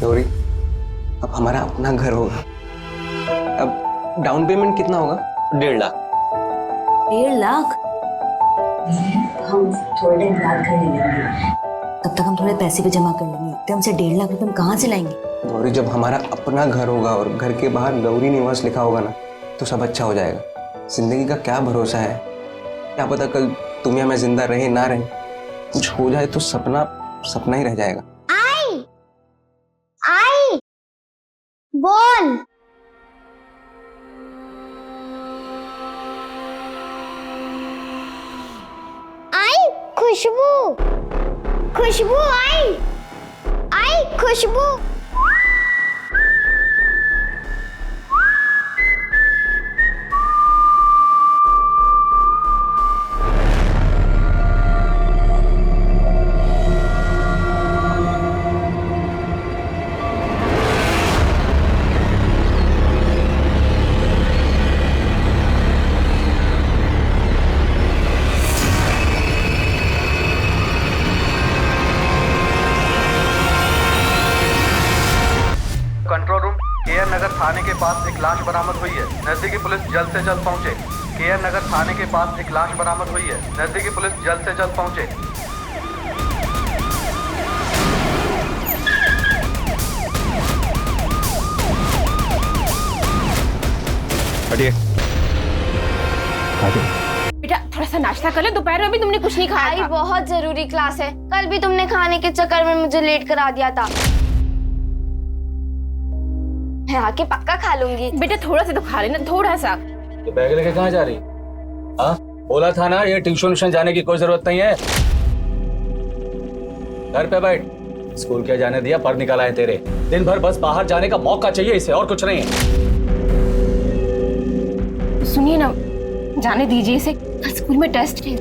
गौरी, अब हमारा अपना घर होगा। अब डाउन पेमेंट कितना होगा? 1.5 लाख। 1.5 लाख? हम थोड़े दिन बाद घर ले लेंगे। तब तक हम थोड़े पैसे भी जमा कर लेंगे। एकदम से 1.5 लाख रुपए हम कहाँ से लाएंगे? गौरी, जब हमारा अपना घर होगा और घर के बाहर गौरी निवास लिखा होगा ना, तो सब अच्छा हो जाएगा। जिंदगी का क्या भरोसा है, क्या पता कल तुम या मैं जिंदा रहे ना रहे, कुछ हो जाए तो सपना सपना ही रह जाएगा। आई बोल। आई खुशबू, खुशबू आई, आई खुशबू। कंट्रोल रूम, केआर नगर थाने के पास एक लाश बरामद हुई है। नजदीकी पुलिस जल्द से जल्द पहुंचे। केआर नगर थाने के पास एक लाश बरामद हुई है। नजदीकी पुलिस जल्द से जल्द पहुंचे। हटिए। बेटा थोड़ा सा नाश्ता कर ले, दोपहर में भी तुमने कुछ नहीं खाया आई था। बहुत जरूरी क्लास है, कल भी तुमने खाने के चक्कर में मुझे लेट करा दिया था। मैं आके पक्का खा लूंगी। बेटा थोड़ा सा तो खा लेना, थोड़ा सा। तो बैग लेके कहाँ जा रही? हाँ बोला था ना, ये ट्यूशन जाने की कोई जरूरत नहीं है। घर पे बैठ। स्कूल क्या जाने दिया, पर निकाला है तेरे। दिन भर बस बाहर जाने का मौका चाहिए इसे, और कुछ नहीं है। सुनिए ना, जाने दीजिए इसे, कल स्कूल में टेस्ट है।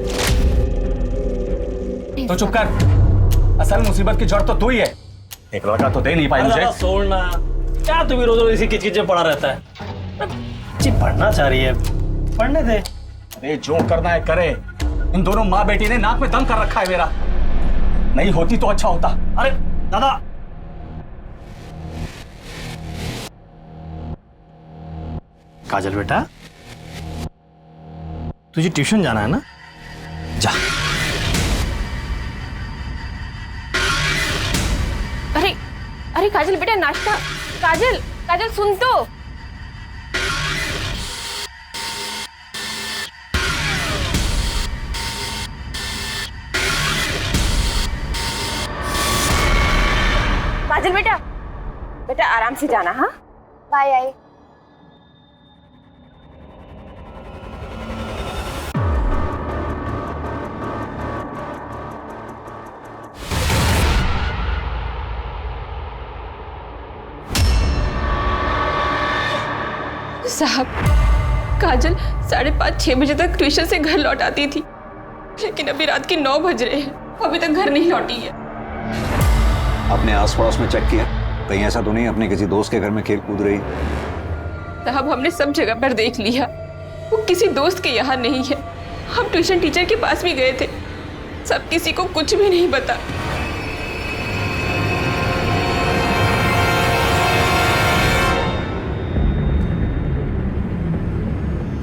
तो चुप कर, असल मुसीबत की जड़ तो तू ही है। एक लड़का तो दे नहीं पाई मुझे। छोड़ना, क्या तू भी रोज रोज इसी किचकिच में पड़ा रहता है? जी पढ़ना चाह रही है, पढ़ने दे। अरे जो करना है करे। इन दोनों माँ बेटी ने नाक में दम कर रखा है मेरा। नहीं होती तो अच्छा होता। अरे दादा, काजल बेटा, तुझे ट्यूशन जाना है ना? जा। अरे अरे काजल बेटा नाश्ता। काजल, काजल सुन तो। काजल बेटा, बेटा आराम से जाना। हाँ बाय आई। साहब, काजल 5:30-6 बजे तक ट्यूशन से घर लौट आती थी, लेकिन अभी रात के 9 बज रहे हैं, अभी तक घर नहीं लौटी है। अपने आस पड़ोस में चेक किया, कहीं ऐसा तो नहीं अपने किसी दोस्त के घर में खेल कूद रही? साहब हमने सब जगह पर देख लिया, वो किसी दोस्त के यहाँ नहीं है। हम ट्यूशन टीचर के पास भी गए थे, सब किसी को कुछ भी नहीं पता।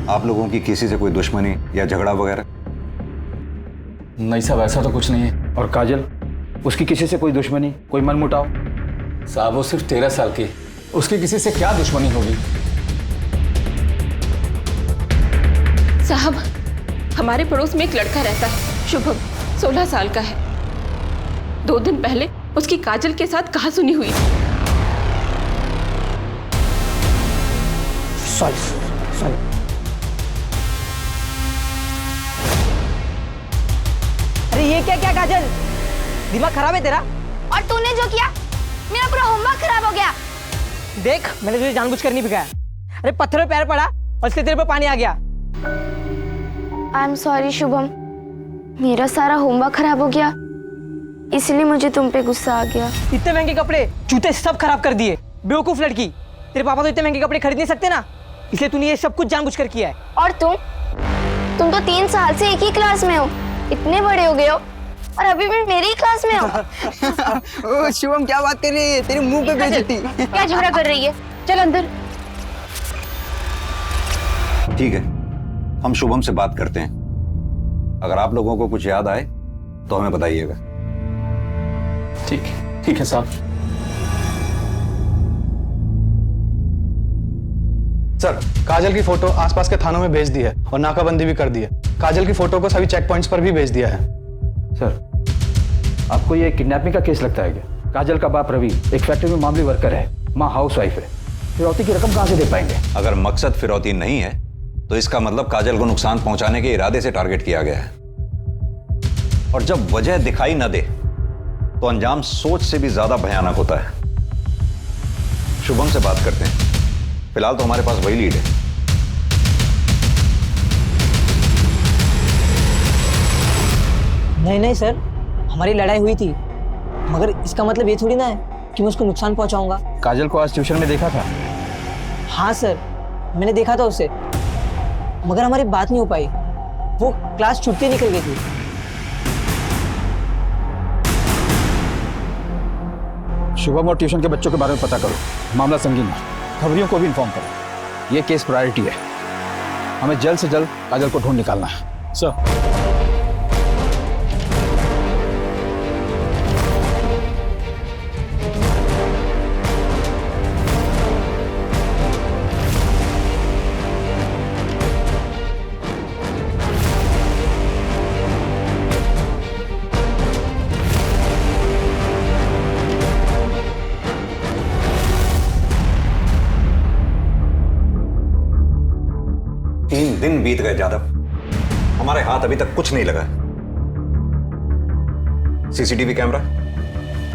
आप लोगों की किसी से कोई दुश्मनी या झगड़ा वगैरह? नहीं साहब, ऐसा तो कुछ नहीं है। और काजल, उसकी किसी से कोई दुश्मनी, कोई मनमुटाव? साहब वो सिर्फ 13 साल की, उसकी किसी से क्या दुश्मनी होगी? साहब हमारे पड़ोस में एक लड़का रहता है, शुभम, 16 साल का है। 2 दिन पहले उसकी काजल के साथ कहासुनी हुई। सॉरी। अरे ये क्या क्या काजल, दिमाग खराब है तेरा? और तूने जो किया, मेरा पूरा होमवर्क खराब हो गया। देख, मैंने तुझे जानबूझ कर नहीं भिगाया। अरे पत्थर में पैर पड़ा और इसलिए तेरे पे पानी आ गया। आई एम सॉरी शुभम, मेरा सारा होमवर्क खराब हो गया, इसलिए मुझे तुम पे गुस्सा आ गया। इतने महंगे कपड़े, जूते सब खराब कर दिए। बेवकूफ लड़की, तेरे पापा तो इतने महंगे कपड़े खरीद नहीं सकते ना, इसलिए तूने ये सब कुछ जानबूझ कर किया है। और तुम तो 3 साल से एक ही क्लास में हो, इतने बड़े हो गए हो, और अभी मैं मेरी क्लास में हूँ। ओ शुभम क्या बात कर रही है, तेरे मुंह पे बेइज्जती। क्या झगड़ा कर रही है? चल अंदर। ठीक है, हम शुभम से बात करते हैं। अगर आप लोगों को कुछ याद आए तो हमें बताइएगा। ठीक है साहब। सर, काजल की फोटो आसपास के थानों में भेज दी है और नाकाबंदी भी कर दी है। काजल की फोटो को सभी चेक पॉइंट्स पर भी भेज दिया है। सर, आपको ये किडनैपिंग का केस लगता है क्या? काजल का बाप रवि एक फैक्ट्री में मामूली वर्कर है, माँ हाउस वाइफ है। फिरौती की रकम कहां से दे पाएंगे? अगर मकसद फिरौती नहीं है तो इसका मतलब काजल को नुकसान पहुंचाने के इरादे से टारगेट किया गया है। और जब वजह दिखाई न दे तो अंजाम सोच से भी ज्यादा भयानक होता है। शुभम से बात करते हैं। फिलहाल तो हमारे पास वही लीड है। नहीं सर, हमारी लड़ाई हुई थी, मगर इसका मतलब ये थोड़ी ना है कि मैं उसको नुकसान पहुंचाऊंगा। काजल को आज ट्यूशन में देखा था? हाँ सर, मैंने देखा था उसे, मगर हमारी बात नहीं हो पाई। वो क्लास छुट्टी निकल गई थी। शुभम और ट्यूशन के बच्चों के बारे में पता करो, मामला संगीन है, खबरियों को भी इन्फॉर्म करो। ये केस प्रायोरिटी है, हमें जल्द से जल्द काजल को ढूंढ निकालना है। सर, दिन बीत गए जादव, हमारे हाथ अभी तक कुछ नहीं लगा। CCTV camera?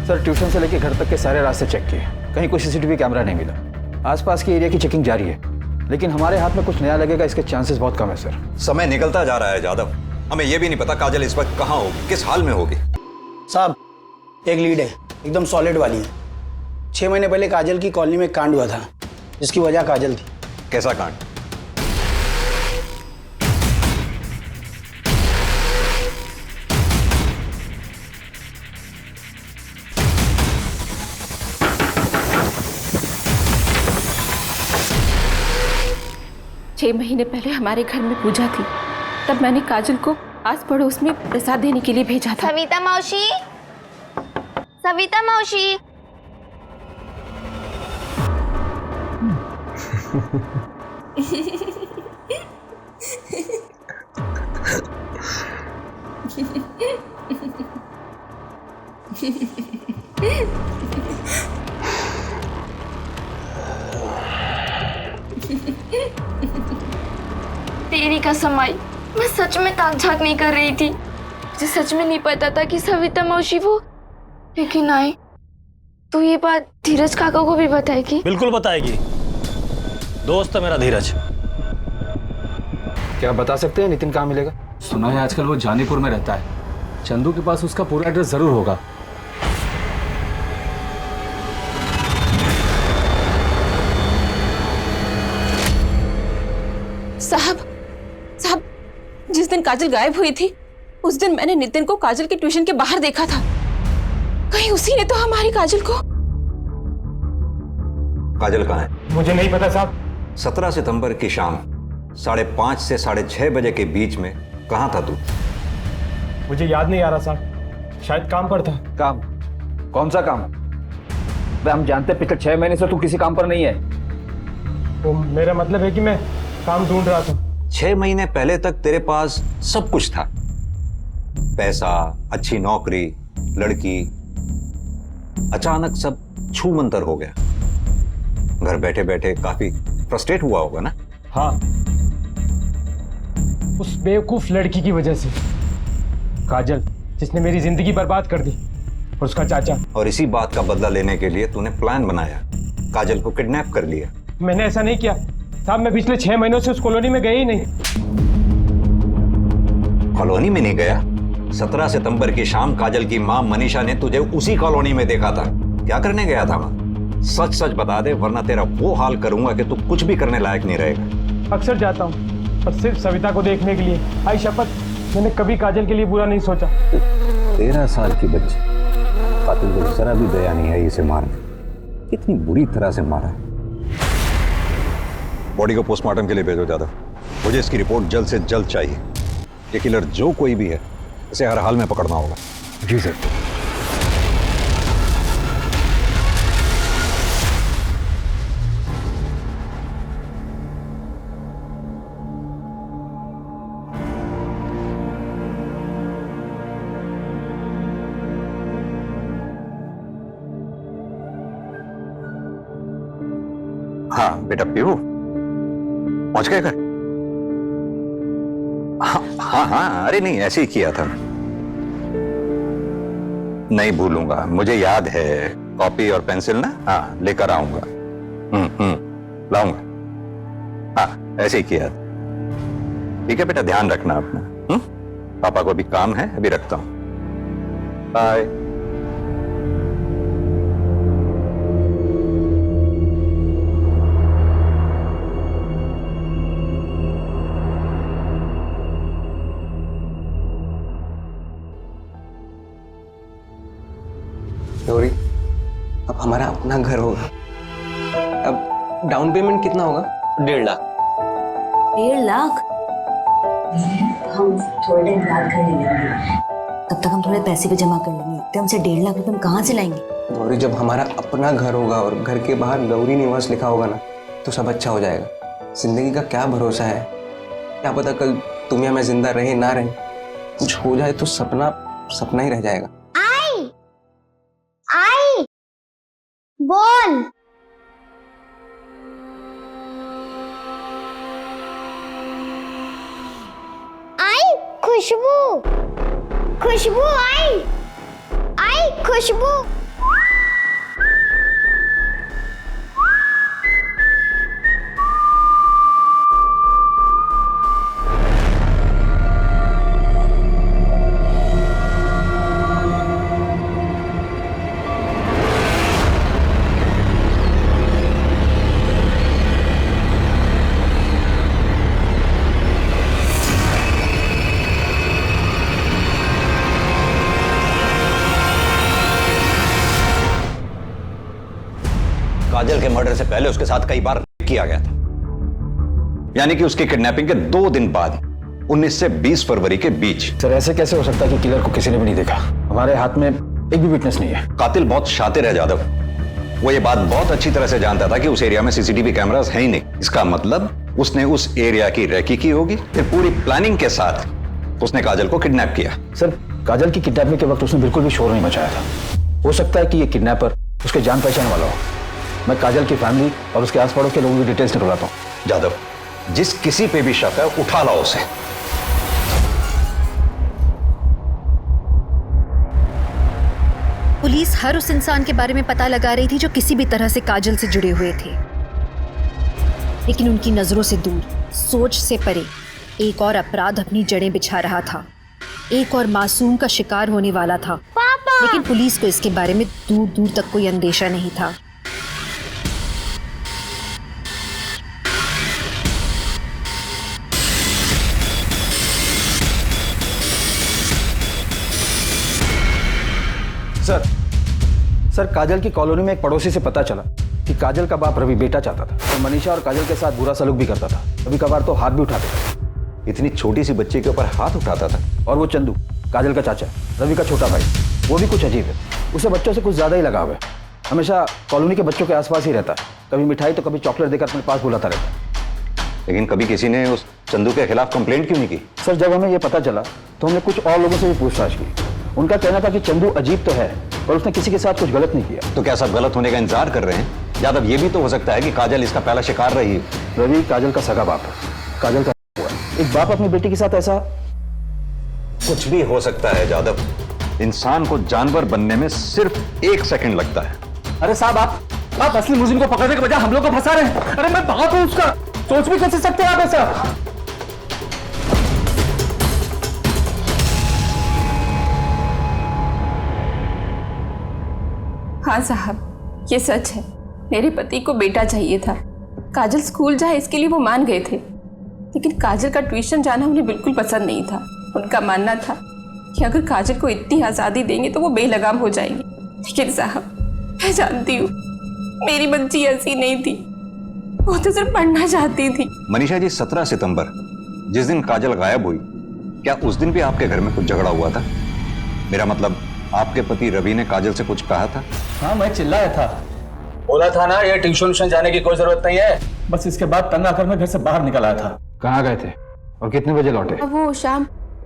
सर, ट्यूशन से लेकर घर तक के सारे रास्ते चेक किए, कहीं कोई सीसीटीवी कैमरा नहीं मिला। आसपास के एरिया की चेकिंग जारी है, लेकिन हमारे हाथ में कुछ नया लगेगा इसके चांसेस बहुत कम है सर। समय निकलता जा रहा है जादव, हमें यह भी नहीं पता काजल इस वक्त कहां होगी, किस हाल में होगी। साहब, एक लीड है, एकदम सॉलिड वाली है। 6 महीने पहले काजल की कॉलोनी में एक कांड हुआ था, जिसकी वजह काजल थी। कैसा कांड? छह महीने पहले हमारे घर में पूजा थी, तब मैंने काजल को आस पड़ोस में प्रसाद देने के लिए भेजा था। सविता मौसी, सविता मौसी। तेरी कसम आई, मैं सच में ताक झाक नहीं कर रही थी। मुझे सच में नहीं पता था कि सविता मौसी वो, लेकिन आई तो ये बात धीरज काका को भी बताएगी? बिल्कुल बताएगी, दोस्त है मेरा धीरज। क्या बता सकते हैं नितिन कहाँ मिलेगा? सुना है आजकल वो जानीपुर में रहता है। चंदू के पास उसका पूरा एड्रेस जरूर होगा। साहब, जिस दिन काजल गायब हुई थी, उस दिन मैंने नितिन को काजल के ट्यूशन के बाहर देखा था। कहीं उसी ने तो हमारी काजल को। काजल कहाँ है? मुझे नहीं पता साहब। 17 सितंबर की शाम 5:30 से 6:30 बजे के बीच में कहाँ था तू? मुझे याद नहीं आ रहा साहब, शायद काम पर था। काम? कौन सा काम? हम जानते हैं पिछले 6 महीने से तू किसी काम पर नहीं है। वो मेरा मतलब है कि मैं काम ढूंढ रहा था। 6 महीने पहले तक तेरे पास सब कुछ था, पैसा, अच्छी नौकरी, लड़की। अचानक सब छू मंतर हो गया। घर बैठे बैठे काफी फ्रस्ट्रेट हुआ होगा ना? हाँ, उस बेवकूफ लड़की की वजह से, काजल, जिसने मेरी जिंदगी बर्बाद कर दी, और उसका चाचा। और इसी बात का बदला लेने के लिए तूने प्लान बनाया, काजल को किडनैप कर लिया। मैंने ऐसा नहीं किया साहब, मैं पिछले 6 महीनों से उस कॉलोनी में गया ही नहीं। कॉलोनी में नहीं गया? 17 सितंबर की शाम काजल की मां मनीषा ने तुझे उसी कॉलोनी में देखा था। क्या करने गया था वहां? सच सच बता दे, वरना तेरा वो हाल करूंगा कि तू कुछ भी करने लायक नहीं रहेगा। अक्सर जाता हूँ, पर सिर्फ सविता को देखने के लिए। आई शपथ, मैंने कभी काजल के लिए बुरा नहीं सोचा। 13 साल की बच्ची, कातिल को जरा भी दया नहीं है इसे मारने। कितनी बुरी तरह से मारा है। बॉडी को पोस्टमार्टम के लिए भेजो जादव। मुझे इसकी रिपोर्ट जल्द से जल्द चाहिए। ये किलर जो कोई भी है, इसे हर हाल में पकड़ना होगा। जी सर। हाँ बेटा पीहू, पहुंच गए घर? हाँ, अरे नहीं, ऐसे ही किया था। नहीं भूलूंगा, मुझे याद है। कॉपी और पेंसिल ना, हाँ लेकर आऊंगा। लाऊंगा। हाँ ऐसे ही किया था। ठीक है बेटा, ध्यान रखना अपना। पापा को भी काम है, अभी रखता हूं। बाय। गौरी, अब हमारा अपना घर होगा। अब डाउन पेमेंट कितना होगा? 1.5 लाख। 1.5 लाख? हम थोड़े दिन बाद घर ले लेंगे। तब तक हम थोड़े पैसे भी जमा कर लेंगे। तो हमसे 1.5 लाख रुपए हम कहाँ से लाएंगे? गौरी, जब हमारा अपना घर होगा और घर के बाहर गौरी निवास लिखा होगा ना, तो सब अच्छा हो जाएगा। जिंदगी का क्या भरोसा है? क्या पता कल तुम या मैं जिंदा रहे ना रहे, कुछ हो जाए तो सपना सपना ही रह जाएगा। बोल। आई खुशबू, खुशबू आई, आई खुशबू। काजल के मर्डर से पहले उसके साथ कई बार किया गया था, यानी कि उसकी किडनैपिंग के 2 दिन बाद 19 से 20 फरवरी के बीच। सर ऐसे कैसे हो सकता है कि किलर को किसी ने भी नहीं देखा? हमारे हाथ में एक भी विटनेस नहीं है। कातिल बहुत शातिर है जादव। वो ये बात बहुत अच्छी तरह से जानता था कि उस एरिया में सीसीटीवी कैमरास है ही नहीं। इसका मतलब उसने उस एरिया की रेकी की होगी, फिर पूरी प्लानिंग के साथ उसने काजल को किडनैप किया। सर काजल की किडनैपिंग के वक्त उसने बिल्कुल भी शोर नहीं मचाया था। हो सकता है कि ये किडनैपर उसके जान पहचान वाला हो। मैं काजल की फैमिली और उसके आस पड़ोस के लोगों की डिटेल्स निकलवाता हूँ। जादव, जिस किसी पे भी शक है उठा लाओ उसे। पुलिस हर उस इंसान के बारे में पता लगा रही थी जो किसी भी तरह से काजल से जुड़े हुए थे, लेकिन उनकी नजरों से दूर, सोच से परे एक और अपराध अपनी जड़ें बिछा रहा था। एक और मासूम का शिकार होने वाला था। पापा! लेकिन पुलिस को इसके बारे में दूर दूर तक कोई अंदेशा नहीं था। सर काजल की कॉलोनी में एक पड़ोसी से पता चला कि काजल का बाप रवि बेटा चाहता था और मनीषा और काजल के साथ बुरा सलूक भी करता था। कभी कभार तो हाथ भी उठाता था। इतनी छोटी सी बच्ची के ऊपर हाथ उठाता था? और वो चंदू, काजल का चाचा, रवि का छोटा भाई, वो भी कुछ अजीब है। उसे बच्चों से कुछ ज्यादा ही लगाव है। हमेशा कॉलोनी के बच्चों के आसपास ही रहता है। कभी मिठाई तो कभी चॉकलेट देकर अपने पास बुलाता रहता है। लेकिन कभी किसी ने उस चंदू के खिलाफ कंप्लेंट क्यों नहीं की? सर जब हमें ये पता चला तो हमने कुछ और लोगों से भी पूछताछ की। उनका कहना था कि चंदू अजीब तो है पर उसने किसी के साथ कुछ गलत नहीं किया। तो क्या सब गलत होने का इंतजार कर रहे हैं? यादव, ये भी तो हो सकता है कि काजल इसका पहला शिकार रही है। रवि काजल का सगा बाप है। काजल का हुआ। एक बाप अपनी बेटी के साथ ऐसा कुछ भी हो सकता है जादव। इंसान को जानवर बनने में सिर्फ 1 सेकंड लगता है। अरे साहब, आप असली मुजरिम को पकड़ने के बजाय हम लोग को फंसा रहे हैं। अरे मैं बाप हूं उसका, सोच भी कैसे सकते हैं आप ऐसा? हाँ साहब, ये सच है। मेरे पति को बेटा चाहिए था। काजल स्कूल जाए इसके लिए वो मान गए थे, लेकिन काजल का ट्यूशन जाना उन्हें बिल्कुल पसंद नहीं था। उनका मानना था कि अगर काजल को इतनी आज़ादी देंगे तो वो बेलगाम हो जाएगी। लेकिन साहब, मैं जानती हूँ मेरी बच्ची ऐसी नहीं थी, वो तो सिर्फ पढ़ना चाहती थी। मनीषा जी, 17 सितंबर जिस दिन काजल गायब हुई, क्या उस दिन भी आपके घर में कुछ झगड़ा हुआ था? मेरा मतलब, आपके पति रवि ने काजल से कुछ कहा था? हाँ, मैं चिल्लाया था, बोला था ना ये ट्यूशन जाने की कोई जरूरत नहीं है। बस इसके बाद तंग आकर मैं घर से बाहर निकल आया था। कहाँ गए थे और कितने बजे लौटे? अब वो शाम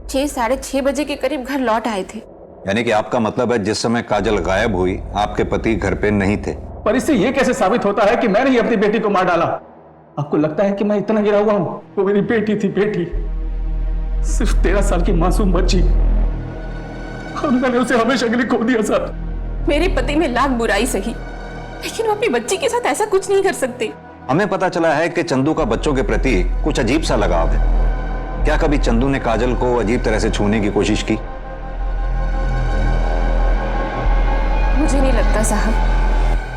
6 साढ़े 6 बजे के करीब घर लौट आए थे। यानी कि आपका मतलब है जिस समय काजल गायब हुई आपके पति घर पे नहीं थे? पर इससे ये कैसे साबित होता है कि मैंने ही अपनी बेटी को मार डाला? आपको लगता है कि मैं इतना गिरा हुआ हूँ? वो मेरी बेटी थी, बेटी, सिर्फ 13 साल की मासूम बच्ची, और मैंने उसे हमेशा के लिए खो दिया। सर, मेरे पति में लाख बुराई सही, लेकिन वो अपनी बच्ची के साथ ऐसा कुछ नहीं कर सकते। हमें पता चला है कि चंदू का बच्चों के प्रति कुछ अजीब सा लगाव है। क्या कभी चंदू ने काजल को अजीब तरह से छूने की कोशिश की? मुझे नहीं लगता साहब,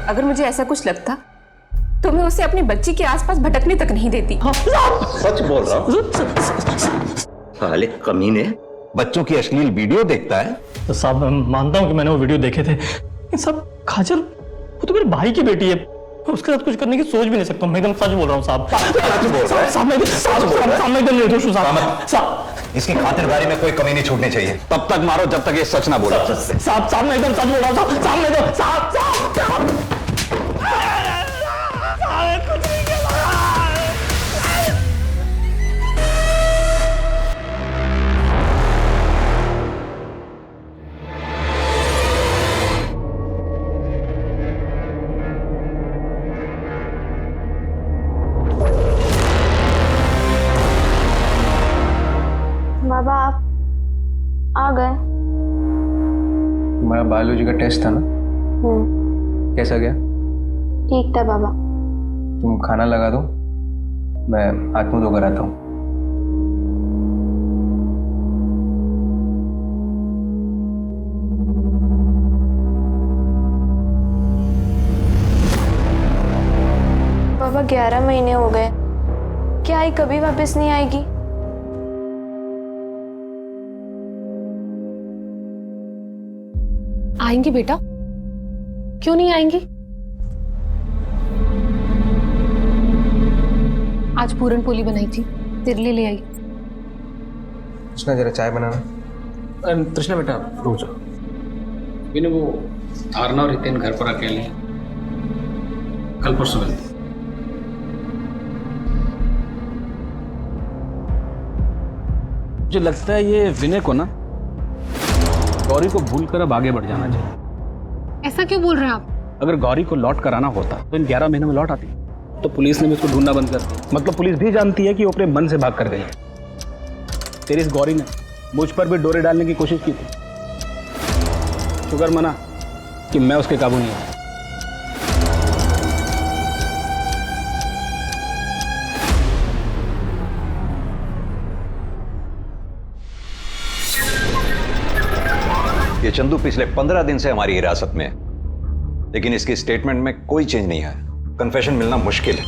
अगर मुझे ऐसा कुछ लगता तो मैं उसे अपनी बच्ची के आसपास भटकने तक नहीं देती। सच बोल रहा हूँ। साले कमीने, बच्चों की अश्लील वीडियो देखता है? तो साहब, मैं मानता हूँ कि मैंने वो वीडियो देखे थे, लेकिन साहब काजल वो तो मेरे भाई की बेटी है, मैं उसके साथ कुछ करने की सोच भी नहीं सकता। मैं एकदम सच बोल रहा हूँ साहब। इसकी खातिरदारी में कोई कमी नहीं छूटनी चाहिए। तब तक मारो जब तक ये सच ना बोले। साहब मैं एकदम सच बोल रहा हूँ साहब। बाबा आप आ गए। तुम्हारा बायोलॉजी का टेस्ट था ना, कैसा गया? ठीक था बाबा। तुम खाना लगा दो, मैं हाथ मुंह धोकर आता हूँ। बाबा 11 महीने हो गए, क्या आई कभी वापस नहीं आएगी? आएंगी बेटा, क्यों नहीं आएंगी? आज पूरन पोली बनाई थी, तेरे लिए ले आई। कृष्णा जरा चाय बनाना। तृष्णा बेटा रुक जाओ। विनू, वो धारणा और रितेन घर पर अकेले हैं, कल परसों मिलते। मुझे लगता है ये विनय को ना गौरी को भूल कर अब आगे बढ़ जाना चाहिए। ऐसा क्यों बोल रहे हैं आप? अगर गौरी को लौट कर आना होता तो इन 11 महीने में लौट आती, तो पुलिस ने भी उसको ढूंढना बंद कर दिया। मतलब पुलिस भी जानती है कि वो अपने मन से भाग कर गई। तेरी इस गौरी ने मुझ पर भी डोरे डालने की कोशिश की थी, शुक्र मना कि मैं उसके काबू नहीं आया। ये चंदू पिछले 15 दिन से हमारी हिरासत में है, लेकिन इसकी स्टेटमेंट में कोई चेंज नहीं आया। कन्फेशन मिलना मुश्किल है।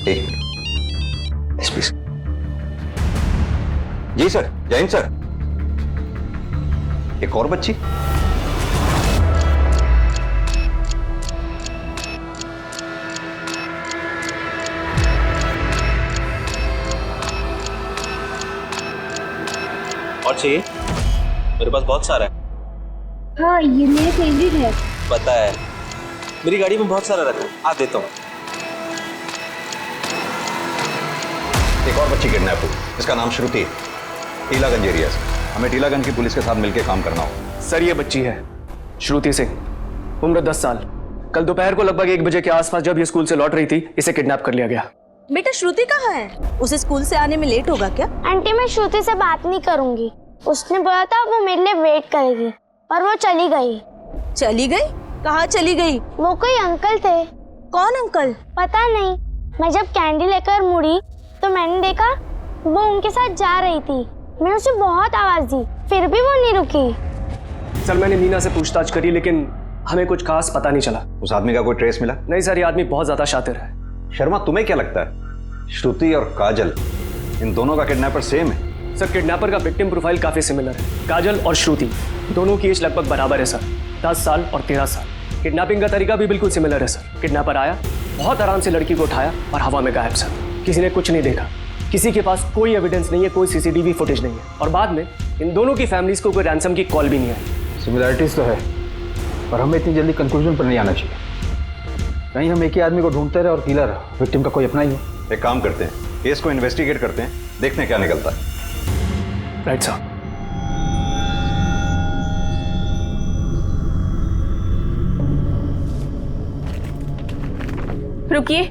एक एसपी सर। जी सर, जय हिंद सर। एक और बच्ची? और चाहिए? मेरे पास बहुत सारा है। हाँ, ये मेरे फेवरेट है। पता है, मेरी गाड़ी में बहुत सारा रखा है, आ देता हूँ। एक और बच्ची किडनैप हुई, इसका नाम श्रुति, टीलागंज एरिया से। हमें टीलागंज की पुलिस के साथ मिलकर काम करना हो। सर, ये बच्ची है श्रुति सिंह, उम्र 10 साल। कल दोपहर को लगभग 1 बजे के आसपास जब ये स्कूल से लौट रही थी, इसे किडनैप कर लिया गया। बेटा श्रुति कहाँ है? उसे स्कूल से आने में लेट होगा क्या? आंटी, मैं श्रुति से बात नहीं करूंगी। उसने बोला था वो मेरे लिए वेट करेगी, और वो चली गई। चली गई? कहाँ चली गई? वो कोई अंकल थे। कौन अंकल? पता नहीं। मैं जब कैंडी लेकर मुड़ी तो मैंने देखा वो उनके साथ जा रही थी। मैंने उसे बहुत आवाज दी, फिर भी वो नहीं रुकी। सर, मैंने मीना से पूछताछ करी, लेकिन हमें कुछ खास पता नहीं चला। उस आदमी का कोई ट्रेस मिला? नहीं सर, ये आदमी बहुत ज्यादा शातिर है। शर्मा, तुम्हें क्या लगता है श्रुति और काजल इन दोनों का किडनैपर सेम है? सर किडनैपर का विक्टिम प्रोफाइल काफी सिमिलर है। काजल और श्रुति दोनों की एज लगभग बराबर है सर, 10 साल और 13 साल। किडनैपिंग का तरीका भी बिल्कुल सिमिलर है सर। किडनैपर आया, बहुत आराम से लड़की को उठाया और हवा में गायब सर। किसी ने कुछ नहीं देखा, किसी के पास कोई एविडेंस नहीं है, कोई सीसीटीवी फुटेज नहीं है। और बाद में इन दोनों की फैमिलीज को कोई रैंसम की कॉल भी नहीं आई। सिमिलैरिटीज तो है, पर हमें इतनी जल्दी कंक्लूजन पर नहीं आना चाहिए। कहीं हम एक ही आदमी को ढूंढते रहे और किलर विक्टिम का कोई अपना ही हो। एक काम करते हैं, केस को इन्वेस्टिगेट करते हैं, देखते हैं क्या निकलता है। Right sir. रुकिए,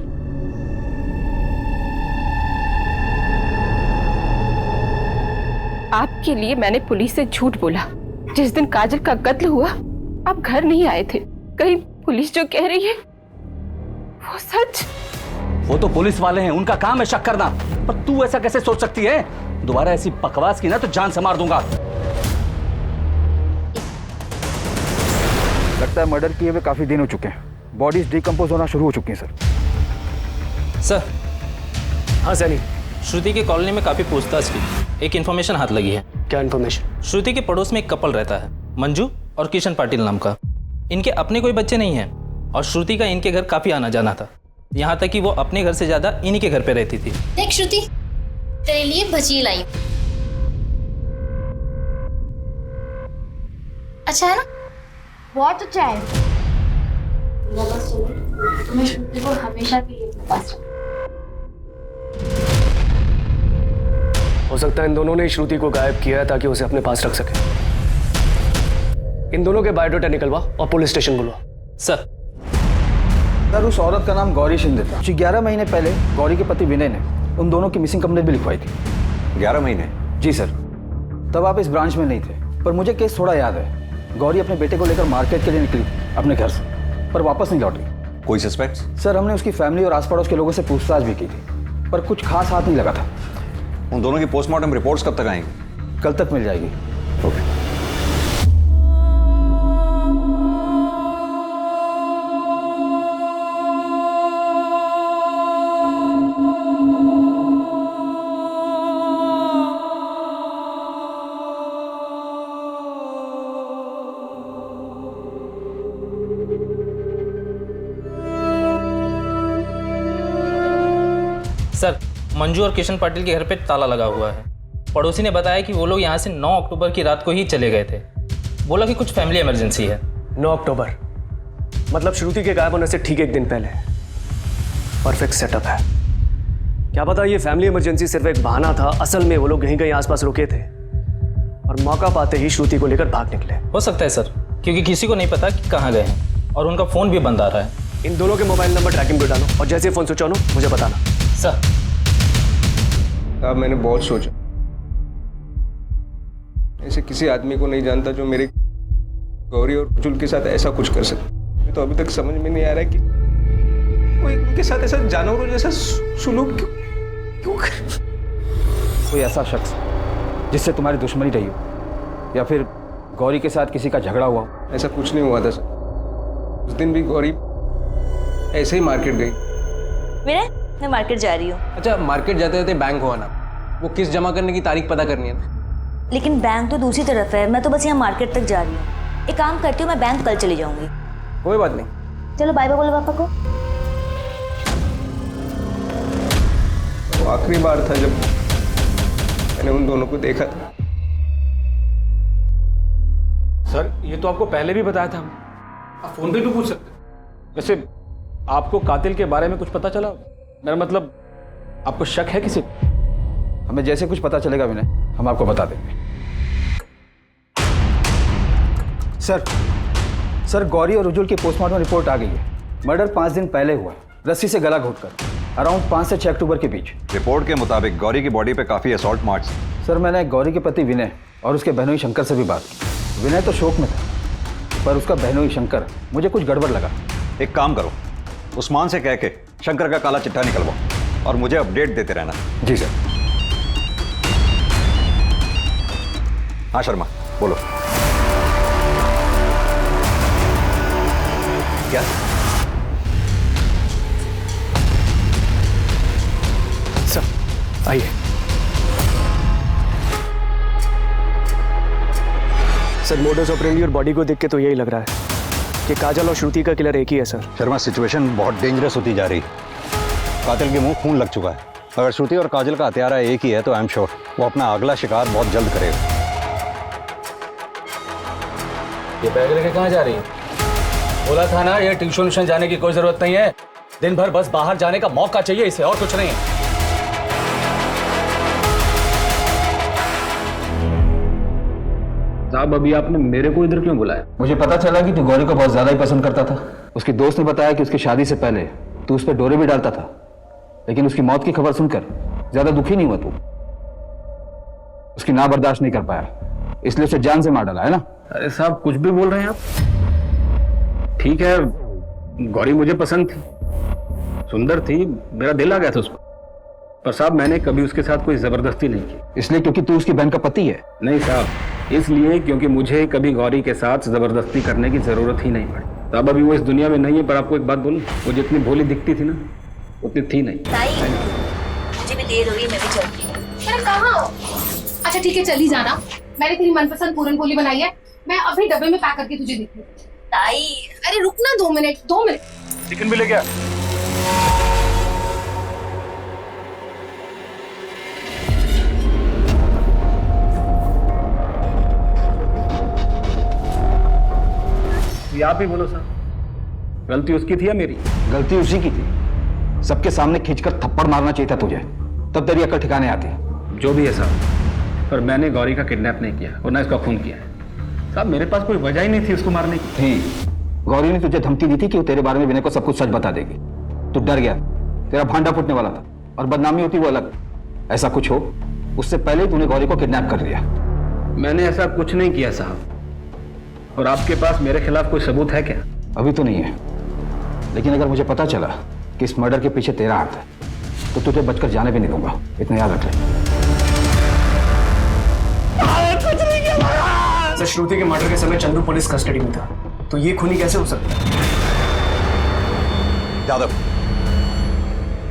आपके लिए मैंने पुलिस से झूठ बोला। जिस दिन काजल का कत्ल हुआ आप घर नहीं आए थे। कहीं पुलिस जो कह रही है वो सच? वो तो पुलिस वाले हैं, उनका काम है शक करना। पर तू ऐसा कैसे सोच सकती है? दोबारा ऐसी बकवास की ना तो जान से मार दूंगा। लगता है मर्डर किए हुए काफी दिन हो चुके हैं, बॉडीज डिकम्पोज होना शुरू हो चुकी हैं सर। सर। हाँ सैनी। श्रुति की कॉलोनी में काफी पूछताछ की, एक इन्फॉर्मेशन हाथ लगी है। क्या इन्फॉर्मेशन? श्रुति के पड़ोस में एक कपल रहता है, मंजू और किशन पाटिल नाम का। इनके अपने कोई बच्चे नहीं हैं और श्रुति का इनके घर काफी आना जाना था, यहाँ तक कि वो अपने घर से ज्यादा इन्हीं के घर पे रहती थी। देख श्रुति, तेरे लिए भजिए लाई। अच्छा है ना? बहुत अच्छा है। तुम्हें श्रुति को हमेशा के लिए अपने पास रखना। हो सकता है इन दोनों ने श्रुति को गायब किया है ताकि उसे अपने पास रख सके। इन दोनों के बायोडाटा निकलवा और पुलिस स्टेशन बुलवा। सर। सर उस औरत का नाम गौरी शिंदे था। 11 महीने पहले गौरी के पति विनय ने उन दोनों की मिसिंग कंप्लेंट भी लिखवाई थी। 11 महीने? जी सर। तब आप इस ब्रांच में नहीं थे, पर मुझे केस थोड़ा याद है। गौरी अपने बेटे को लेकर मार्केट के लिए निकली अपने घर से, पर वापस नहीं लौटी। कोई सस्पेक्ट्स? सर हमने उसकी फैमिली और आस पड़ोस के लोगों से पूछताछ भी की थी, पर कुछ खास हाथ नहीं लगा था। उन दोनों की पोस्टमार्टम रिपोर्ट्स कब तक आएंगी? कल तक मिल जाएगी। ओके। सर, मंजू और किशन पाटिल के घर पे ताला लगा हुआ है। पड़ोसी ने बताया कि वो लोग यहाँ से 9 अक्टूबर की रात को ही चले गए थे। बोला कि कुछ फैमिली इमरजेंसी है। 9 अक्टूबर मतलब श्रुति के गायब होने से ठीक एक दिन पहले। परफेक्ट सेटअप है। क्या पता ये फैमिली इमरजेंसी सिर्फ एक बहाना था, असल में वो लोग कहीं कहीं आसपास रुके थे और मौका पाते ही श्रुति को लेकर भाग निकले। हो सकता है सर, क्योंकि किसी को नहीं पता कि कहाँ गए हैं और उनका फोन भी बंद आ रहा है। इन दोनों के मोबाइल नंबर ट्रैकिंग पे डालो और जैसे फोन स्विच ऑन हो मुझे बताना। सर। अब मैंने बहुत सोचा, ऐसे किसी आदमी को नहीं जानता जो मेरे गौरी और जुल के साथ ऐसा कुछ कर सके। मुझे तो अभी तक समझ में नहीं आ रहा है कि कोई उनके साथ ऐसा जानवरों जैसा सुलूक क्यों करे। कोई ऐसा शख्स जिससे तुम्हारी दुश्मनी रही हो, या फिर गौरी के साथ किसी का झगड़ा हुआ? ऐसा कुछ नहीं हुआ था सर। उस दिन भी गौरी ऐसे ही मार्केट गई। विनय, मैं मार्केट जा रही हूँ। अच्छा, मार्केट जाते जाते बैंक हो आना, वो किस्त जमा करने की तारीख पता करनी है ना। लेकिन बैंक तो दूसरी तरफ है, मैं तो बस यहाँ मार्केट तक जा रही हूँ। एक काम करती हूँ, मैं बैंक कल चली जाऊंगी। कोई बात नहीं। चलो बाय बाय बोलो पापा को। वो आखिरी बार था जब मैंने उन दोनों को देखा था। सर ये तो आपको पहले भी बताया था, आप फोन पे भी पूछ सकते। वैसे आपको कातिल के बारे में कुछ पता चला? मेरा मतलब आपको शक है किसी? हमें जैसे कुछ पता चलेगा विनय, हम आपको बता देंगे। सर गौरी और उज्जवल की पोस्टमार्टम रिपोर्ट आ गई है। मर्डर 5 दिन पहले हुआ, रस्सी से गला घोटकर, अराउंड 5 से 6 अक्टूबर के बीच। रिपोर्ट के मुताबिक गौरी की बॉडी पे काफी असॉल्ट मार्क्स। सर मैंने गौरी के पति विनय और उसके बहनोई शंकर से भी बात की। विनय तो शोक में था, पर उसका बहनोई शंकर मुझे कुछ गड़बड़ लगा। एक काम करो, उस्मान से कह के शंकर का काला चिट्ठा निकलवाओ और मुझे अपडेट देते रहना। जी सर। हाँ शर्मा बोलो। क्या? सर आइए। सर मोडस ऑपरेंडी और बॉडी को देख के तो यही लग रहा है कि काजल और श्रुति का किलर एक ही है सर। शर्मा, सिचुएशन बहुत डेंजरस होती जा रही। कातिल के मुंह खून लग चुका है। अगर श्रुति और काजल का हत्यारा एक ही है तो आई एम श्योर वो अपना अगला शिकार बहुत जल्द करेगा। ये बैग लेके कहाँ जा रही है? बोला था ना, ये ट्यूशन जाने की कोई जरूरत नहीं है। दिन भर बस बाहर जाने का मौका चाहिए इसे, और कुछ नहीं है। साहब, अभी आपने मेरे को इधर क्यों बुलाया? मुझे पता चला कि तू गौरी को बहुत ज्यादा ही पसंद करता था। उसकी दोस्त ने बताया कि उसकी शादी से पहले तू उस पर डोरे भी डालता था, लेकिन उसकी मौत की खबर सुनकर ज्यादा दुखी नहीं हुआ तू। उसकी ना बर्दाश्त नहीं कर पाया, इसलिए उसे जान से मार डाला, है ना? अरे साहब, कुछ भी बोल रहे हैं आप। ठीक है, गौरी मुझे पसंद थी, सुंदर थी, मेरा दिल आ गया था उस पर साहब मैंने कभी उसके साथ कोई जबरदस्ती नहीं की। इसलिए क्योंकि तू उसकी बहन का पति है? नहीं साहब, इसलिए क्योंकि मुझे कभी गौरी के साथ जबरदस्ती करने की जरूरत ही नहीं पड़ी। साहब, अभी वो इस दुनिया में नहीं है, पर आपको एक बात बोलूं, वो जितनी भोली दिखती थी ना, उतनी थी नहीं। मुझे भी देर हो रही है, मैं भी चलती हूँ। अरे कहाँ हो? अच्छा ठीक है, चली जाना। मैंने तेरी मनपसंद पूरन पोली बनाई है, मैं अभी डब्बे में पैक करके तुझे देती हूँ। ताई, अरे रुकना 2 मिनट, 2 मिनट। चिकन भी ले गया। आप ही बोलो सर, गलती उसकी थी या मेरी? गलती उसी की थी। सबके सामने खींचकर थप्पड़ मारना चाहिए था तुझे, तब तेरी अकल ठिकाने आती। जो भी है साहब, पर मैंने गौरी का किडनैप नहीं किया और ना इसका खून किया है। साहब, मेरे पास कोई वजह ही नहीं थी उसको मारने की। थी, गौरी ने तुझे धमकी दी थी कि वो तेरे बारे में विनय को सब कुछ सच बता देगी। तू डर गया, तेरा भांडा फूटने वाला था और बदनामी होती वो अलग। ऐसा कुछ हो उससे पहले ही तूने गौरी को किडनैप कर लिया। मैंने ऐसा कुछ नहीं किया साहब, और आपके पास मेरे खिलाफ कोई सबूत है क्या? अभी तो नहीं है, लेकिन अगर मुझे पता चला कि इस मर्डर के पीछे तेरा हाथ है तो तुझे बचकर जाने भी नहीं दूंगा, इतना याद रख ले। सर, श्रुति के मर्डर के समय चंदू पुलिस कस्टडी में था, तो ये खूनी कैसे हो सकता है? यादव,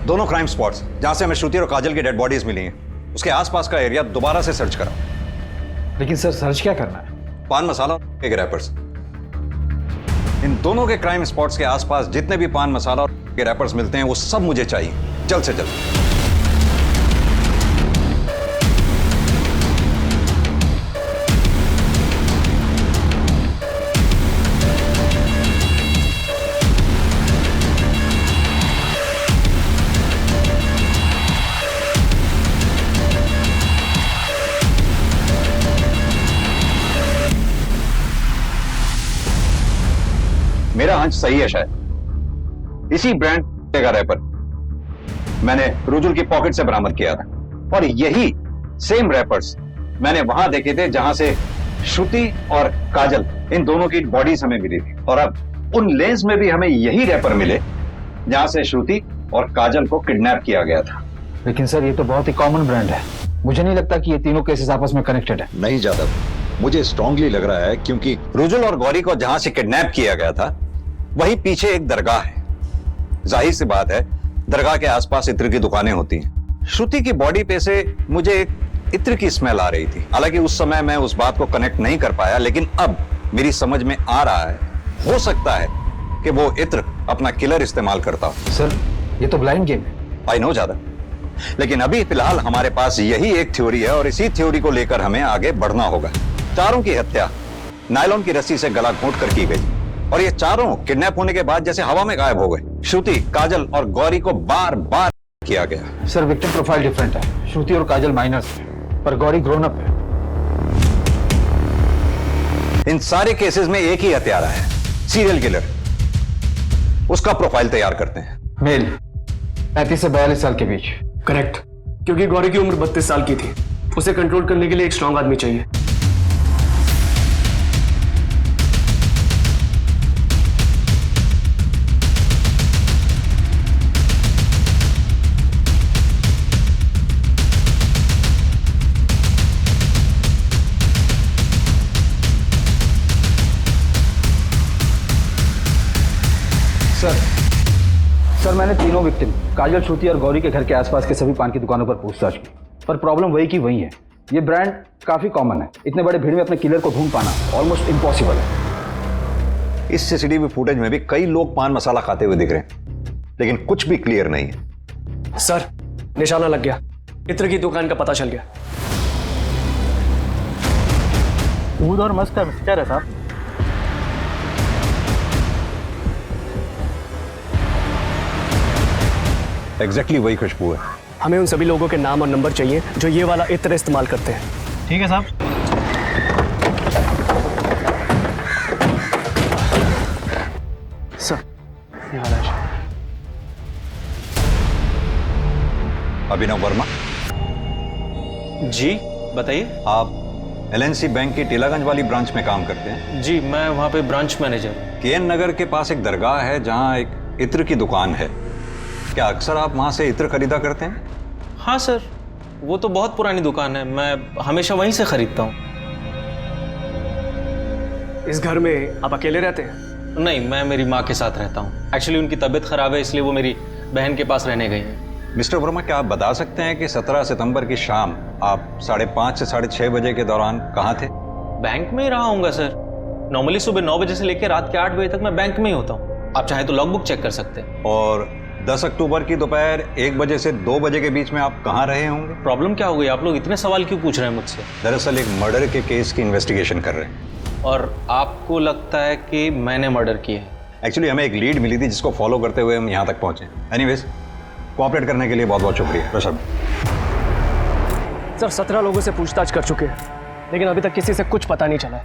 दोनों क्राइम स्पॉट्स जहां से हमें श्रुति और काजल की डेड बॉडीज मिली हैं, उसके आसपास का एरिया दोबारा से सर्च कराओ। लेकिन सर, सर्च क्या करना है? पान मसाला के रैपर्स, इन दोनों के क्राइम स्पॉट्स के आसपास जितने भी पान मसाला और के रैपर्स मिलते हैं वो सब मुझे चाहिए, जल्द से जल्द। मेरा अंश सही है, शायद इसी ब्रांड का रैपर मैंने रुजुल की पॉकेट से बरामद किया था, और यही सेम रैपर्स मैंने वहां देखे थे जहां से श्रुति और काजल इन दोनों की बॉडीज हमें मिली थी, और अब उन लेंस में भी हमें यही रैपर मिले जहां से श्रुति और काजल को किडनैप किया गया था। लेकिन सर, ये तो बहुत ही कॉमन ब्रांड है, मुझे नहीं लगता कि ये तीनों केसेस आपस में कनेक्टेड है। नहीं जादव, मुझे स्ट्रांगली लग रहा है, क्योंकि रुजुल और गौरी को जहां से किडनैप किया गया था वहीं पीछे एक दरगाह है। जाहिर सी बात है, दरगाह के आसपास इत्र की दुकानें होती हैं। श्रुति की बॉडी पे से मुझे एक इत्र की स्मेल आ रही थी। हालांकि उस समय मैं उस बात को कनेक्ट नहीं कर पाया, लेकिन अब मेरी समझ में आ रहा है, हो सकता है कि वो इत्र अपना किलर इस्तेमाल करता हो। सर, ये तो ब्लाइंड गेम है। आई नो ज्यादा, लेकिन अभी फिलहाल हमारे पास यही एक थ्योरी है, और इसी थ्योरी को लेकर हमें आगे बढ़ना होगा। चारों की हत्या नायलॉन की रस्सी से गला घोंट कर की गई, और ये चारों किडनैप होने के बाद जैसे हवा में गायब हो गए। श्रुति, काजल और गौरी को बार बार किया गया। सर, विक्टिम प्रोफाइल डिफरेंट है। श्रुति और काजल माइनर्स है, पर गौरी ग्रोन अप है। इन सारे केसेस में एक ही हत्यारा है, सीरियल किलर। उसका प्रोफाइल तैयार करते हैं। मेल, 35 से 42 साल के बीच। करेक्ट, क्योंकि गौरी की उम्र 32 साल की थी। उसे कंट्रोल करने के लिए एक स्ट्रांग आदमी चाहिए। सर, मैंने तीनों विक्टिम काजल, श्रुति और गौरी के घर के आसपास के सभी पान की दुकानों पर पूछताछ की, पर प्रॉब्लम वही की वही है। ये ब्रांड काफी कॉमन है, इतने बड़े भीड़ में अपने किलर को ढूंढ पाना ऑलमोस्ट इम्पॉसिबल है। इस सीसीटीवी फुटेज में भी कई लोग पान मसाला खाते हुए दिख रहे हैं, लेकिन कुछ भी क्लियर नहीं है। सर निशाना लग गया, इत्र की दुकान का पता चल गया। दूध और मस्क का मिक्सचर है साहब। एग्जैक्टली वही खुशबू है। हमें उन सभी लोगों के नाम और नंबर चाहिए जो ये वाला इत्र इस्तेमाल करते हैं। ठीक है साहब। सर ये वाला है। अभिनव वर्मा जी बताइए। आप एलएनसी बैंक की टीलागंज वाली ब्रांच में काम करते हैं? जी मैं वहाँ पे ब्रांच मैनेजर। केएन नगर के पास एक दरगाह है जहाँ एक इत्र की दुकान है, क्या अक्सर आप वहाँ से इत्र खरीदा करते हैं? हाँ सर, वो तो बहुत पुरानी दुकान है, मैं हमेशा वहीं से खरीदता हूँ। इस घर में आप अकेले रहते हैं? नहीं, मैं मेरी माँ के साथ रहता हूँ। एक्चुअली उनकी तबीयत खराब है, इसलिए वो मेरी बहन के पास रहने गई है। मिस्टर वर्मा, क्या आप बता सकते हैं कि 17 सितंबर की शाम आप 5:30 से 6:30 बजे के दौरान कहाँ थे? बैंक में ही रहा होऊंगा सर। नॉर्मली सुबह 9 बजे से लेकर रात के 8 बजे तक मैं बैंक में ही होता हूँ। आप चाहे तो लॉगबुक चेक कर सकते हैं। और 10 अक्टूबर की दोपहर 1 बजे से 2 बजे के बीच में आप कहाँ रहे होंगे? प्रॉब्लम क्या हो गई? आप लोग इतने सवाल क्यों पूछ रहे हैं मुझसे? दरअसल एक मर्डर के केस की इन्वेस्टिगेशन कर रहे हैं। और आपको लगता है कि मैंने मर्डर किया है? एक्चुअली हमें एक लीड मिली थी जिसको फॉलो करते हुए हम यहाँ तक पहुँचे। एनीवेज, कोऑपरेट करने के लिए बहुत बहुत शुक्रिया। ऋषभ सर 17 लोगों से पूछताछ कर चुके हैं, लेकिन अभी तक किसी से कुछ पता नहीं चला है।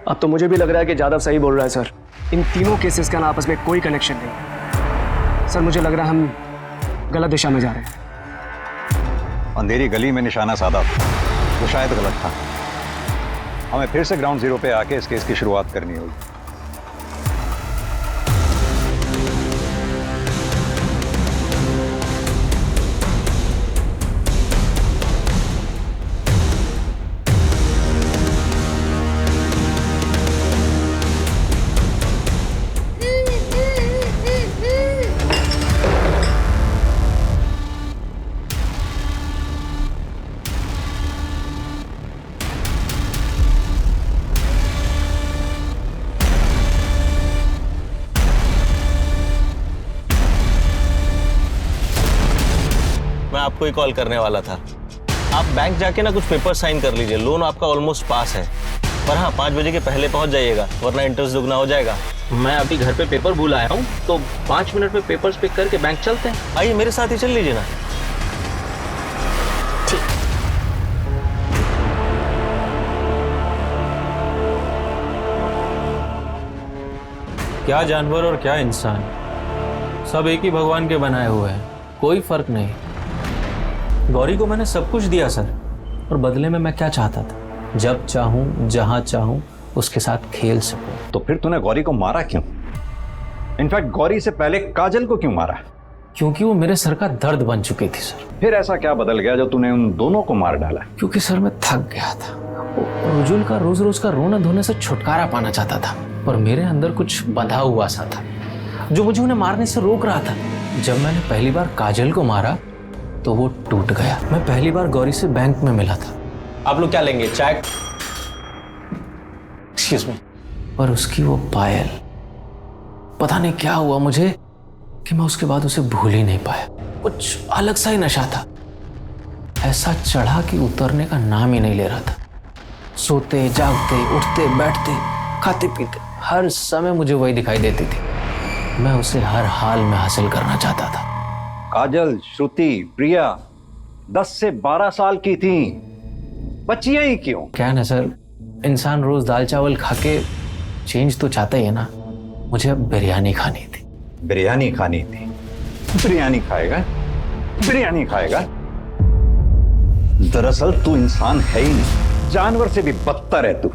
अब तो मुझे भी लग रहा है कि जादव सही बोल रहा है सर। इन तीनों केसेस का ना आपस में कोई कनेक्शन नहीं। सर मुझे लग रहा है हम गलत दिशा में जा रहे हैं। अंधेरी गली में निशाना साधा था, वो शायद गलत था। हमें फिर से ग्राउंड जीरो पे आके इस केस की शुरुआत करनी होगी। आपको ही कॉल करने वाला था। आप बैंक जाके ना कुछ पेपर साइन कर लीजिए, लोन आपका ऑलमोस्ट पास है। पर हाँ 5 बजे के पहले पहुंच जाइएगा, वरना इंटरेस्ट दुगना हो जाएगा। मैं अभी घर पे पेपर भूल आया हूँ, तो 5 मिनट में पेपर्स पिक करके बैंक चलते हैं। आइए मेरे साथ ही चल लीजिए ना। क्या जानवर और क्या इंसान, सब एक ही भगवान के बनाए हुए हैं, कोई फर्क नहीं। गौरी को मैंने सब कुछ दिया सर, और बदले में मैं क्या चाहता था? जब चाहूं जहां चाहूं उसके साथ खेल सकूं। तो फिर तूने गौरी को मारा क्यों? इनफैक्ट गौरी से पहले काजल को क्यों मारा? क्योंकि वो मेरे सर का दर्द बन चुकी थी सर। फिर ऐसा क्या बदल गया जो तूने उन दोनों को मार डाला? क्योंकि सर मैं थक गया था। रुजुल का रोज रोज का रोना धोने से छुटकारा पाना चाहता था, पर मेरे अंदर कुछ बंधा हुआ सा था जो मुझे उन्हें मारने से रोक रहा था। जब मैंने पहली बार काजल को मारा तो वो टूट गया। मैं पहली बार गौरी से बैंक में मिला था। आप लोग क्या लेंगे, चाय? Excuse me. पर उसकी वो पायल, पता नहीं क्या हुआ मुझे कि मैं उसके बाद उसे भूल ही नहीं पाया। कुछ अलग सा ही नशा था, ऐसा चढ़ा कि उतरने का नाम ही नहीं ले रहा था। सोते जागते उठते बैठते खाते पीते हर समय मुझे वही दिखाई देती थी। मैं उसे हर हाल में हासिल करना चाहता था। काजल, श्रुति, प्रिया 10 से 12 साल की थी, बच्चियां ही क्यों? क्या है ना सर, इंसान रोज दाल चावल खा के चेंज तो चाहता ही है ना। मुझे अब बिरयानी खानी थी। बिरयानी खानी थी? बिरयानी खाएगा? बिरयानी खाएगा? दरअसल तू इंसान है ही नहीं, जानवर से भी बदतर है तू।